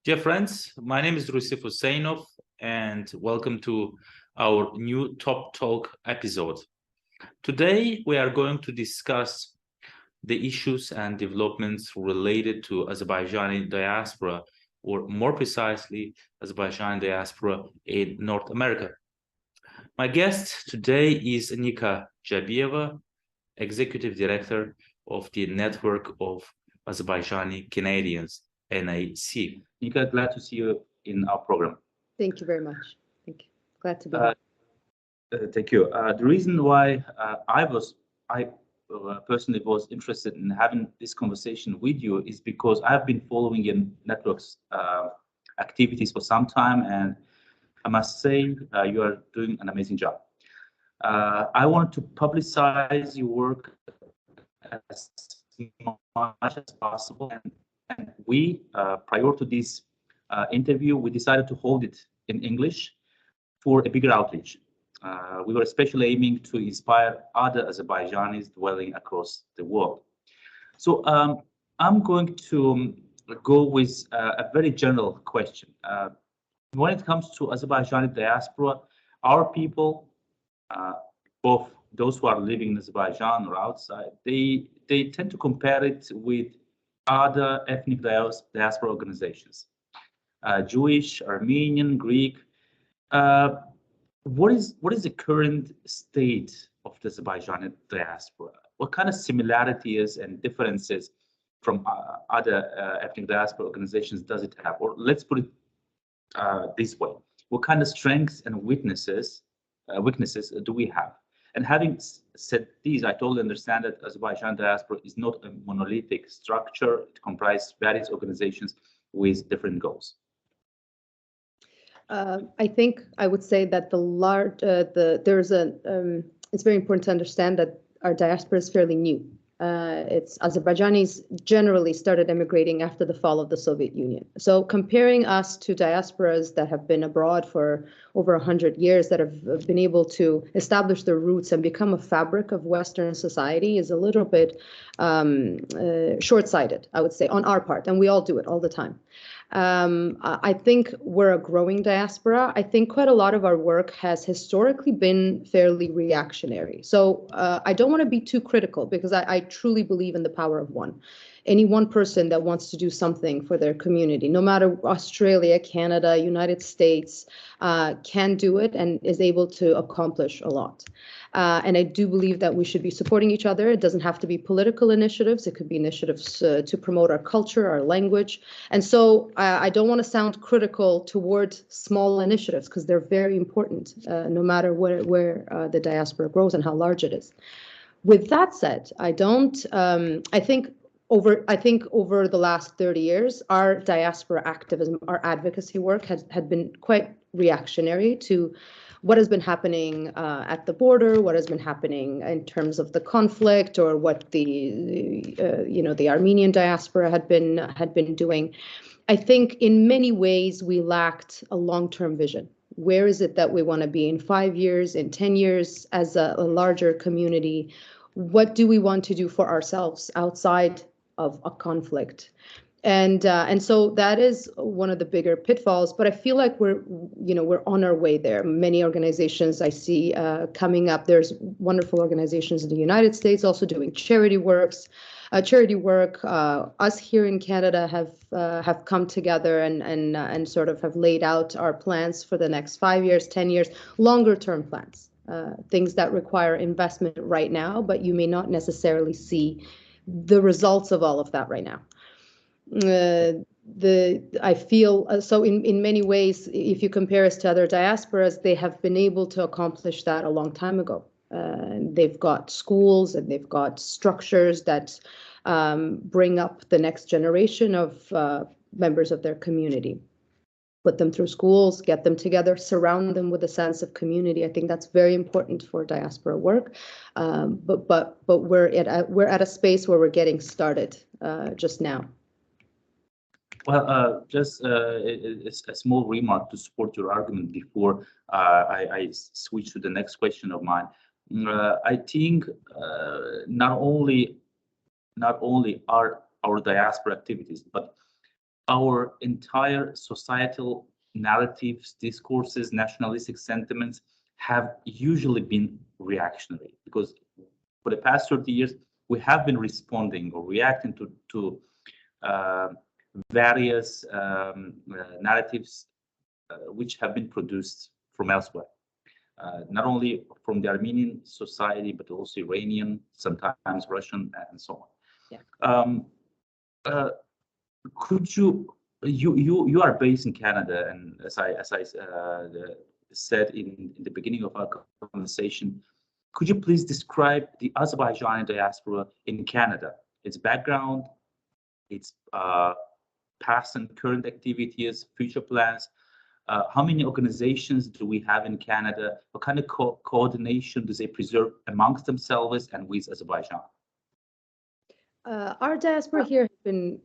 Dear friends, my name is Rusif Huseynov, and welcome to our new Toptalk episode. Today, we are going to discuss the issues and developments related to Azerbaijani diaspora, or more precisely, Azerbaijani diaspora in North America. My guest today is Nika Jabiyeva, Executive Director of the Network of Azerbaijani Canadians, NAC. Nika, glad to see you in our program. Thank you very much. Thank you. Glad to be here. Thank you. The reason why I personally was interested in having this conversation with you is because I've been following your network's activities for some time, and I must say you are doing an amazing job. I want to publicize your work as much as possible, and we, prior to this interview, we decided to hold it in English for a bigger outreach. We were especially aiming to inspire other Azerbaijanis dwelling across the world. So I'm going to go with a very general question. When it comes to Azerbaijani diaspora, our people, both those who are living in Azerbaijan or outside, they tend to compare it with other ethnic diaspora organizations, Jewish, Armenian, Greek. What is the current state of the Azerbaijani diaspora? What kind of similarities and differences from other ethnic diaspora organizations does it have? Or let's put it this way: what kind of strengths and weaknesses do we have? And having said these, I totally understand that Azerbaijan diaspora is not a monolithic structure. It comprises various organizations with different goals. I think I would say that it's very important to understand that our diaspora is fairly new. It's Azerbaijanis generally started emigrating after the fall of the Soviet Union. So comparing us to diasporas that have been abroad for over 100 years, that have been able to establish their roots and become a fabric of Western society is a little bit short-sighted, I would say, on our part, and we all do it all the time. I think we're a growing diaspora. I think quite a lot of our work has historically been fairly reactionary. So I don't want to be too critical because I truly believe in the power of one. Any one person that wants to do something for their community, no matter Australia, Canada, United States, can do it and is able to accomplish a lot. And I do believe that we should be supporting each other. It doesn't have to be political initiatives. It could be initiatives to promote our culture, our language. And so I don't want to sound critical toward small initiatives because they're very important, no matter where the diaspora grows and how large it is. With that said, I think over the last 30 years, our diaspora activism, our advocacy work had been quite reactionary to what has been happening at the border, what has been happening in terms of the conflict, or what the Armenian diaspora had been doing. I think in many ways we lacked a long-term vision. Where is it that we want to be in 5 years, in 10 years, as a larger community? What do we want to do for ourselves outside of a conflict? And so that is one of the bigger pitfalls, but I feel like we're on our way there. Many organizations I see coming up. There's wonderful organizations in the United States also doing charity work. Us here in Canada have come together and sort of have laid out our plans for the next 5 years, 10 years, longer term plans, things that require investment right now, but you may not necessarily see the results of all of that right now. I feel so in many ways, if you compare us to other diasporas, they have been able to accomplish that a long time ago. They've got schools and they've got structures that bring up the next generation of members of their community. Put them through schools, get them together, surround them with a sense of community. I think that's very important for diaspora work. But we're at a space where we're getting started just now. Well, just a small remark to support your argument before I switch to the next question of mine. I think not only are our diaspora activities, but our entire societal narratives, discourses, nationalistic sentiments have usually been reactionary, because for the past 30 years, we have been responding or reacting to various narratives which have been produced from elsewhere, not only from the Armenian society, but also Iranian, sometimes Russian, and so on. Yeah. Could you are based in Canada, and as I said in the beginning of our conversation, could you please describe the Azerbaijani diaspora in Canada, its background, its past and current activities, future plans? How many organizations do we have in Canada? What kind of coordination do they preserve amongst themselves and with Azerbaijan? Our diaspora here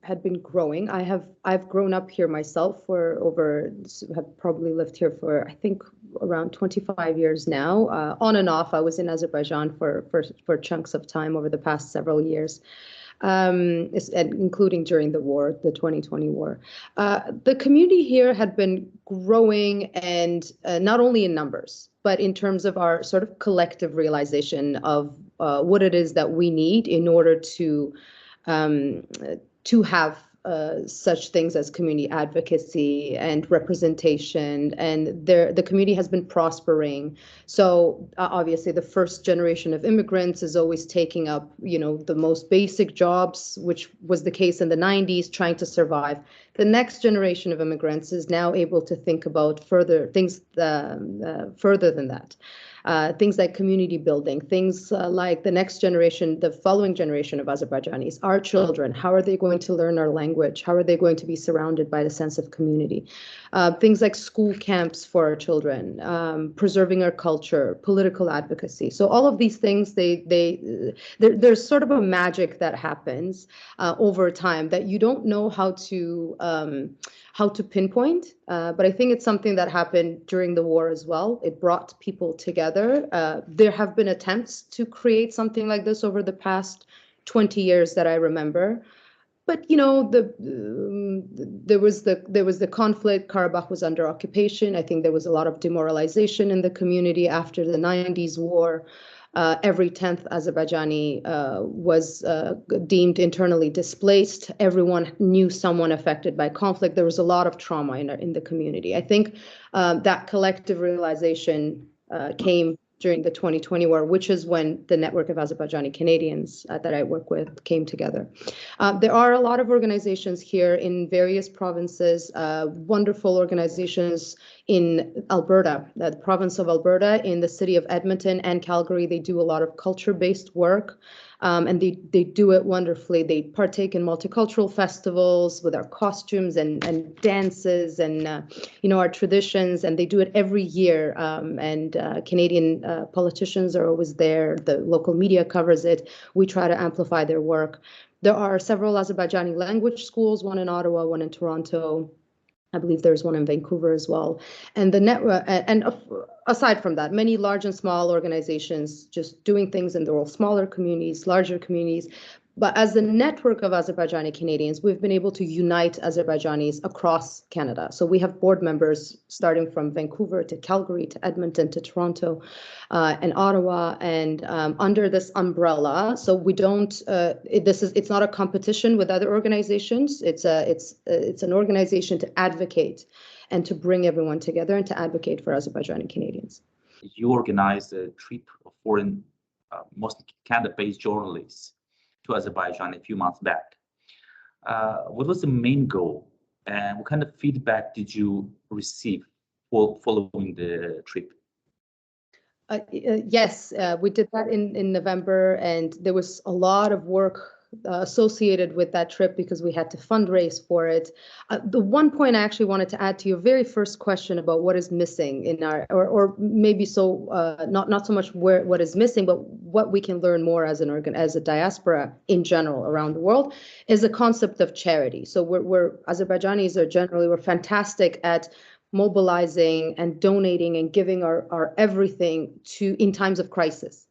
had been growing. I've grown up here myself have probably lived here for, I think, around 25 years now. On and off, I was in Azerbaijan for chunks of time over the past several years, including during the war, the 2020 war. The community here had been growing, and not only in numbers, but in terms of our sort of collective realization of what it is that we need in order to have such things as community advocacy and representation, and the community has been prospering. So obviously the first generation of immigrants is always taking up, the most basic jobs, which was the case in the 90s, trying to survive. The next generation of immigrants is now able to think about further things, further than that. Things like community building, things like the next generation, the following generation of Azerbaijanis, our children, how are they going to learn our language? How are they going to be surrounded by the sense of community? Things like school camps for our children, preserving our culture, political advocacy. So all of these things, there's sort of a magic that happens over time that you don't know how to pinpoint, but I think it's something that happened during the war as well. It brought people together. There have been attempts to create something like this over the past 20 years that I remember. But there was the conflict. Karabakh was under occupation. I think there was a lot of demoralization in the community after the 90s war. Every 10th Azerbaijani was deemed internally displaced. Everyone knew someone affected by conflict. There was a lot of trauma in the community. I think that collective realization came during the 2020 war, which is when the network of Azerbaijani Canadians that I work with came together. There are a lot of organizations here in various provinces, wonderful organizations in Alberta, the province of Alberta, in the city of Edmonton and Calgary. They do a lot of culture-based work. And they do it wonderfully. They partake in multicultural festivals with our costumes and dances and our traditions, and they do it every year. And Canadian politicians are always there. The local media covers it. We try to amplify their work. There are several Azerbaijani language schools, one in Ottawa, one in Toronto. I believe there's one in Vancouver as well. And the network, and aside from that, many large and small organizations just doing things in their own smaller communities, larger communities. But as the network of Azerbaijani Canadians, we've been able to unite Azerbaijanis across Canada. So we have board members starting from Vancouver to Calgary to Edmonton to Toronto and Ottawa, and under this umbrella. So we don't. It's not a competition with other organizations. It's an organization to advocate and to bring everyone together and to advocate for Azerbaijani Canadians. You organized a trip of foreign, mostly Canada-based journalists to Azerbaijan a few months back. What was the main goal, and what kind of feedback did you receive following the trip? Yes, we did that in November, and there was a lot of work associated with that trip because we had to fundraise for it. The one point I actually wanted to add to your very first question about what is missing in our, or maybe so not so much what is missing, but what we can learn more as a diaspora in general around the world, is the concept of charity. So we're Azerbaijanis we're fantastic at mobilizing and donating and giving our everything in times of crisis.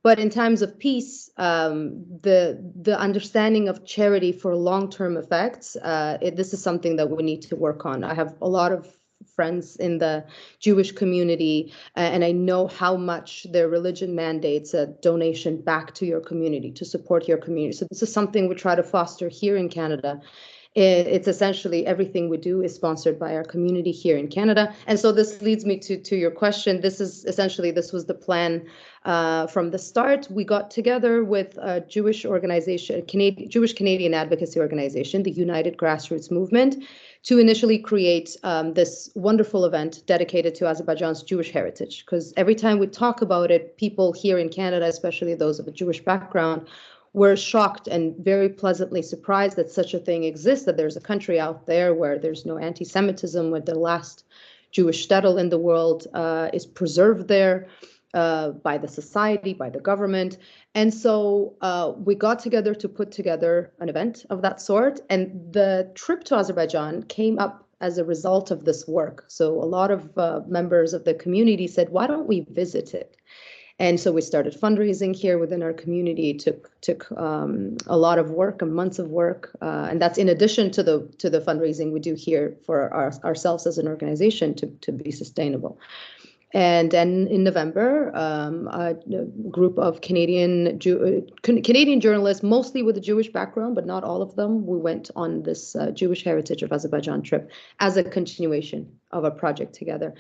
But in times of peace, the understanding of charity for long-term effects, this is something that we need to work on. I have a lot of friends in the Jewish community, and I know how much their religion mandates a donation back to your community to support your community. So this is something we try to foster here in Canada. It's essentially everything we do is sponsored by our community here in Canada. And so this leads me to your question. This was the plan from the start. We got together with a Jewish organization, Jewish Canadian advocacy organization, the United Grassroots Movement, to initially create this wonderful event dedicated to Azerbaijan's Jewish heritage. Because every time we talk about it, people here in Canada, especially those of a Jewish background, were shocked and very pleasantly surprised that such a thing exists, that there's a country out there where there's no anti-Semitism, where the last Jewish shtetl in the world is preserved there by the society, by the government. And so we got together to put together an event of that sort. And the trip to Azerbaijan came up as a result of this work. So a lot of members of the community said, why don't we visit it? And so we started fundraising here within our community. It took a lot of work, months of work, and that's in addition to the fundraising we do here for ourselves as an organization to be sustainable. And then in November, a group of Canadian journalists, mostly with a Jewish background, but not all of them, we went on this Jewish Heritage of Azerbaijan trip as a continuation of a project together.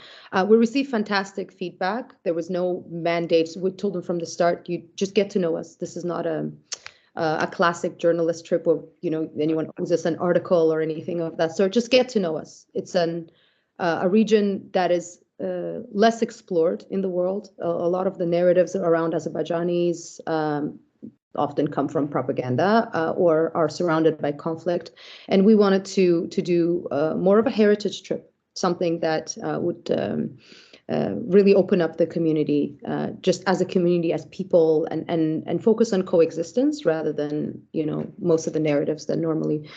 We received fantastic feedback. There was no mandates. We told them from the start, you just get to know us. This is not a classic journalist trip where anyone owes us an article or anything of that sort. Just get to know us. It's a region that is less explored in the world. A lot of the narratives around Azerbaijanis often come from propaganda or are surrounded by conflict. And we wanted to do more of a heritage trip, something that would really open up the community, just as a community, as people, and focus on coexistence rather than most of the narratives that normally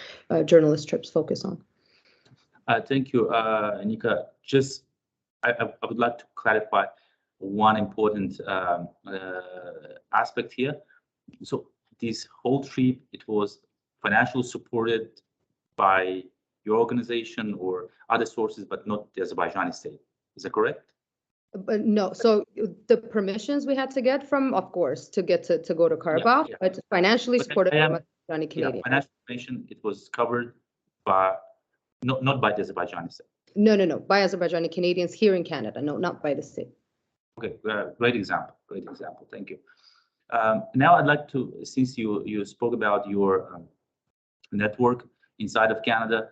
journalist trips focus on. Thank you, Nika. I would like to clarify one important aspect here. So this whole trip, it was financially supported by your organization or other sources, but not the Azerbaijani state. Is that correct? But no. So the permissions we had to get from, of course, to get to go to Karabakh, but financially supported by Azerbaijani Canadians. Financial information, it was covered by not by the Azerbaijani state. No, by Azerbaijani Canadians here in Canada. No, not by the state. Okay, great example. Thank you. Now I'd like to, since you spoke about your network inside of Canada,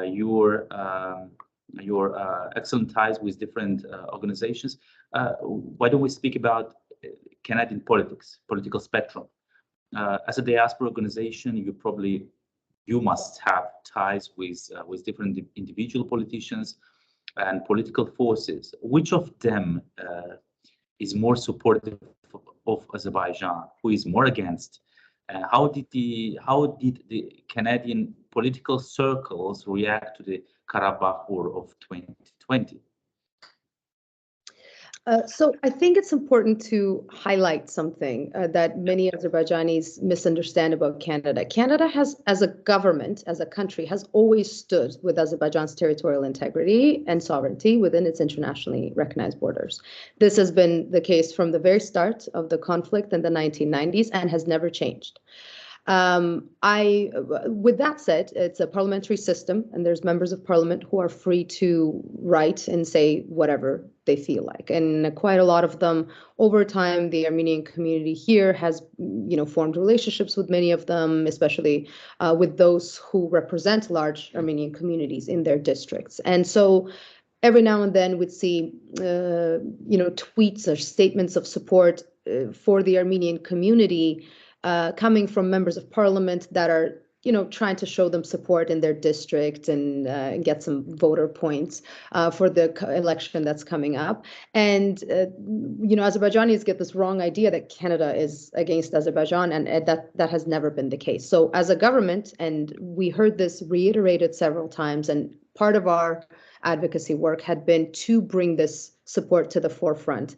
your excellent ties with different organizations, why don't we speak about Canadian political spectrum? As a diaspora organization, you must have ties with different individual politicians and political forces. Which of them is more supportive of Azerbaijan? Who is more against? How did the Canadian political circles react to the Karabakh War of 2020? So I think it's important to highlight something that many Azerbaijanis misunderstand about Canada. Canada has, as a government, as a country, has always stood with Azerbaijan's territorial integrity and sovereignty within its internationally recognized borders. This has been the case from the very start of the conflict in the 1990s and has never changed. With that said, it's a parliamentary system, and there's members of parliament who are free to write and say whatever they feel like. And quite a lot of them, over time, the Armenian community here has, formed relationships with many of them, especially with those who represent large Armenian communities in their districts. And so every now and then we'd see, tweets or statements of support for the Armenian community coming from members of parliament that are, trying to show them support in their district and get some voter points for the election that's coming up. And, Azerbaijanis get this wrong idea that Canada is against Azerbaijan, and that has never been the case. So as a government, and we heard this reiterated several times, and part of our advocacy work had been to bring this support to the forefront,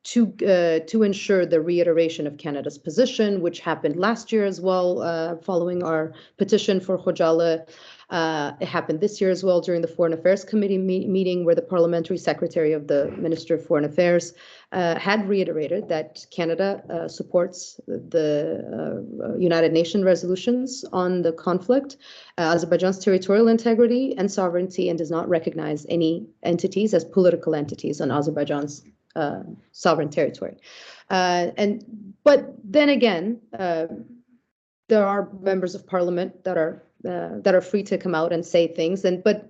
to ensure the reiteration of Canada's position, which happened last year as well, following our petition for Khojaly. It happened this year as well during the Foreign Affairs Committee meeting, where the Parliamentary Secretary of the Minister of Foreign Affairs had reiterated that Canada supports the United Nations resolutions on the conflict, Azerbaijan's territorial integrity and sovereignty, and does not recognize any entities as political entities on Azerbaijan's sovereign territory. But then again, there are members of parliament that are free to come out and say things, but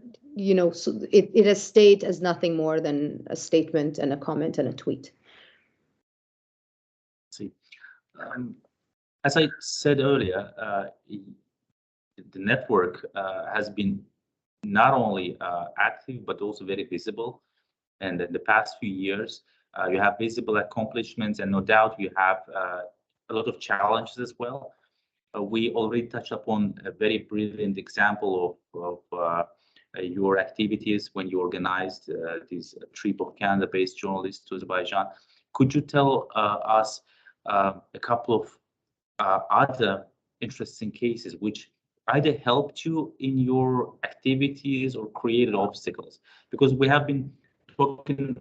so it has stayed as nothing more than a statement and a comment and a tweet. See, as I said earlier, the network has been not only active but also very visible, and in the past few years, you have visible accomplishments, and no doubt you have a lot of challenges as well. We already touched upon a very brilliant example of your activities when you organized this trip of Canada-based journalists to Azerbaijan. Could you tell us a couple of other interesting cases which either helped you in your activities or created obstacles? Because we have been talking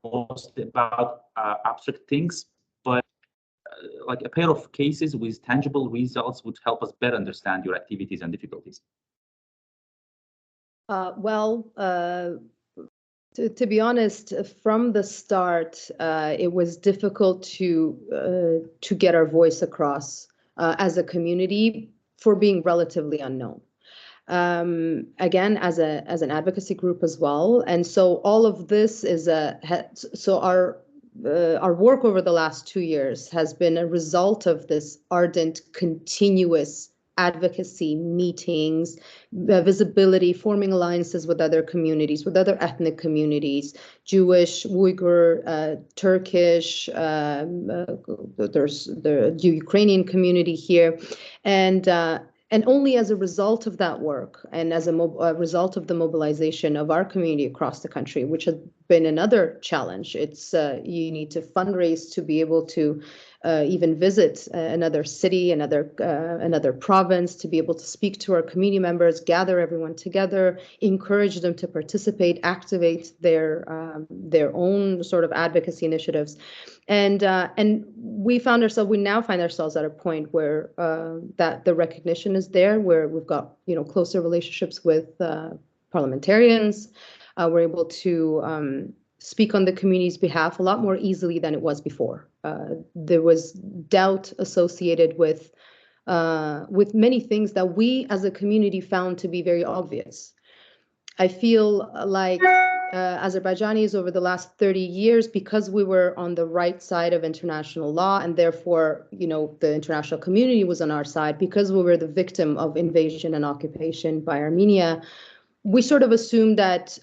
mostly about abstract things, but like a pair of cases with tangible results would help us better understand your activities and difficulties. To be honest, from the start, it was difficult to get our voice across as a community for being relatively unknown. Again, as an advocacy group as well, and so all of this is our work over the last 2 years has been a result of this ardent, continuous advocacy meetings, visibility, forming alliances with other communities, with other ethnic communities, Jewish, Uyghur, Turkish, there's the Ukrainian community here, and only as a result of that work and as a result of the mobilization of our community across the country, which has been another challenge. It's you need to fundraise to be able to even visit another city, another province, to be able to speak to our community members, gather everyone together, encourage them to participate, activate their own sort of advocacy initiatives, and we now find ourselves at a point where that the recognition is there, where we've got closer relationships with parliamentarians. We're able to speak on the community's behalf a lot more easily than it was before. There was doubt associated with many things that we as a community found to be very obvious. I feel like Azerbaijanis over the last 30 years, because we were on the right side of international law, and therefore, the international community was on our side, because we were the victim of invasion and occupation by Armenia, we sort of assumed that,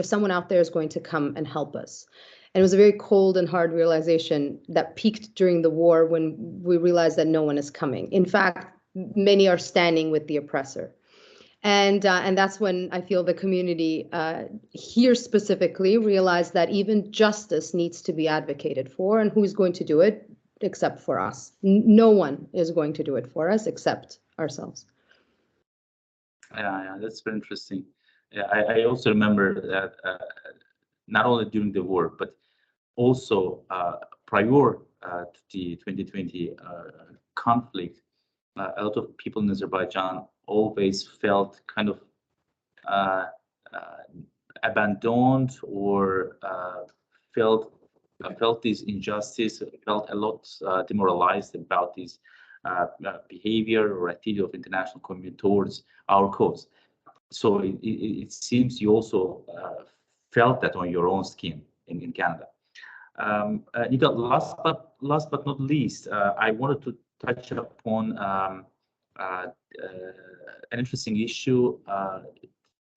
someone out there is going to come and help us. And it was a very cold and hard realization that peaked during the war, when we realized that no one is coming. In fact, many are standing with the oppressor. And that's when I feel the community here specifically realized that even justice needs to be advocated for, and who's going to do it except for us? No one is going to do it for us except ourselves. Yeah, that's very interesting. Yeah, I also remember that not only during the war, but also prior to the 2020 conflict, a lot of people in Azerbaijan always felt kind of abandoned, or felt this injustice, felt a lot demoralized about this behavior or activity of international community towards our cause. So it seems you also felt that on your own skin in Canada. Nika, last but not least, I wanted to touch upon an interesting issue,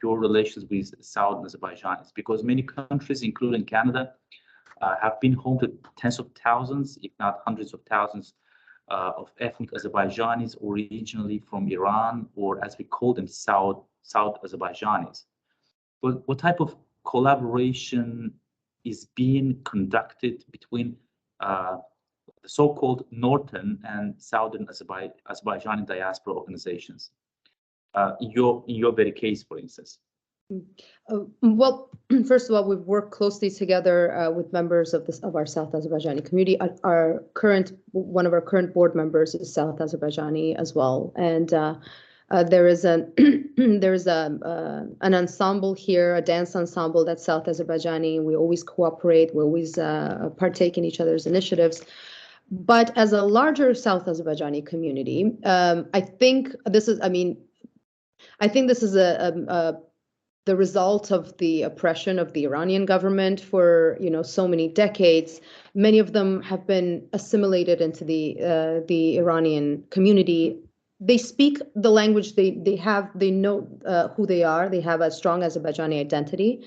your relations with Southern Azerbaijanis, because many countries, including Canada, have been home to tens of thousands, if not hundreds of thousands, of ethnic Azerbaijanis originally from Iran, or as we call them, South Azerbaijanis. But what type of collaboration is being conducted between the so-called Northern and Southern Azerbaijani diaspora organizations. In your very case, for instance? Well, first of all, we've worked closely together with members of our South Azerbaijani community. One of our current board members is South Azerbaijani as well, and there is an ensemble here, a dance ensemble that's South Azerbaijani. We always cooperate. We always partake in each other's initiatives. But as a larger South Azerbaijani community, I think this is the result of the oppression of the Iranian government for so many decades. Many of them have been assimilated into the Iranian community. They speak the language. They know who they are. They have a strong Azerbaijani identity.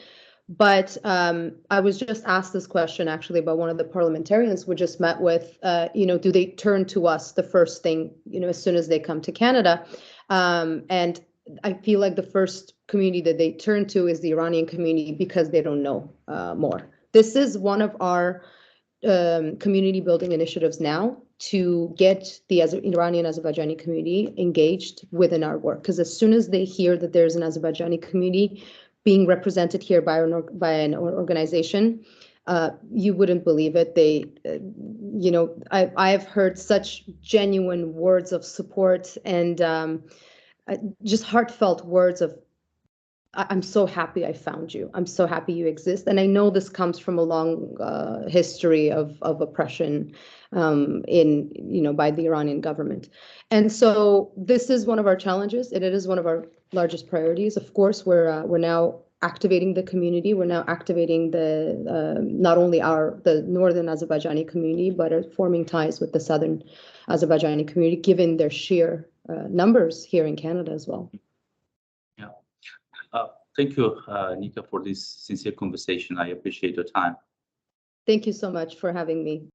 But I was just asked this question actually by one of the parliamentarians we just met with. Do they turn to us the first thing as soon as they come to Canada? And I feel like the first community that they turn to is the Iranian community because they don't know more. This is one of our community building initiatives now to get the Iranian Azerbaijani community engaged within our work. Because as soon as they hear that there's an Azerbaijani community being represented here by an organization, you wouldn't believe it. I've heard such genuine words of support and just heartfelt words of, I'm so happy I found you. I'm so happy you exist. And I know this comes from a long history of oppression by the Iranian government. And so this is one of our challenges, and it is one of our largest priorities. Of course, we're now activating the community. We're now activating not only the Northern Azerbaijani community, but forming ties with the Southern Azerbaijani community, given their sheer numbers here in Canada as well. Yeah. Thank you, Nika, for this sincere conversation. I appreciate your time. Thank you so much for having me.